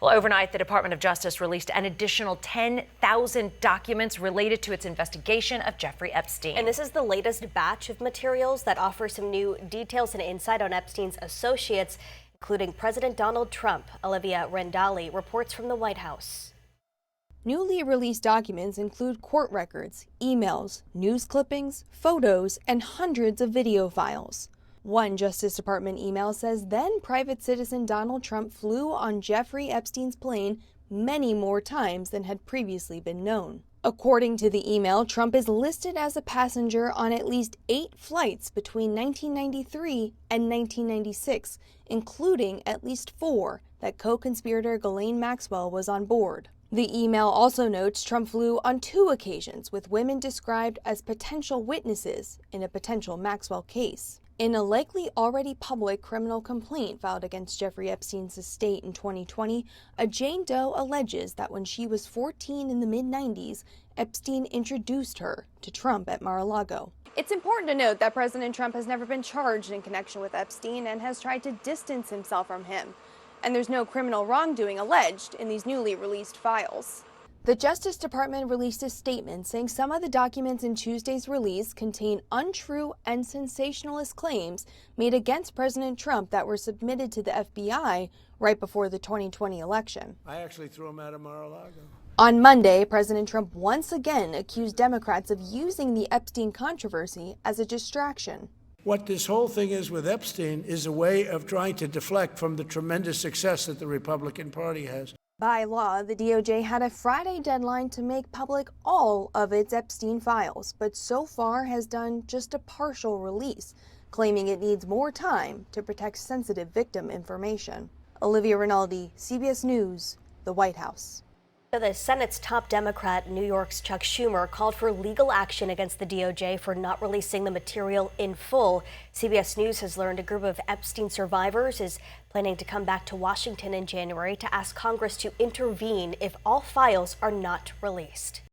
Well, overnight, the Department of Justice released an additional 10,000 documents related to its investigation of Jeffrey Epstein. And this is the latest batch of materials that offer some new details and insight on Epstein's associates, including President Donald Trump. Olivia Rendali reports from the White House. Newly released documents include court records, emails, news clippings, photos, and hundreds of video files. One Justice Department email says then private citizen Donald Trump flew on Jeffrey Epstein's plane many more times than had previously been known. According to the email, Trump is listed as a passenger on at least 8 flights between 1993 and 1996, including at least 4 that co-conspirator Ghislaine Maxwell was on board. The email also notes Trump flew on 2 occasions with women described as potential witnesses in a potential Maxwell case. In a likely already public criminal complaint filed against Jeffrey Epstein's estate in 2020, a Jane Doe alleges that when she was 14 in the mid-90s, Epstein introduced her to Trump at Mar-a-Lago. It's important to note that President Trump has never been charged in connection with Epstein and has tried to distance himself from him. And there's no criminal wrongdoing alleged in these newly released files. The Justice Department released a statement saying some of the documents in Tuesday's release contain untrue and sensationalist claims made against President Trump that were submitted to the FBI right before the 2020 election. I actually threw him out of Mar-a-Lago. On Monday, President Trump once again accused Democrats of using the Epstein controversy as a distraction. What this whole thing is with Epstein is a way of trying to deflect from the tremendous success that the Republican Party has. By law, the DOJ had a Friday deadline to make public all of its Epstein files, but so far has done just a partial release, claiming it needs more time to protect sensitive victim information. Olivia Rinaldi, CBS News, the White House. The Senate's top Democrat, New York's Chuck Schumer, called for legal action against the DOJ for not releasing the material in full. CBS News has learned a group of Epstein survivors is planning to come back to Washington in January to ask Congress to intervene if all files are not released.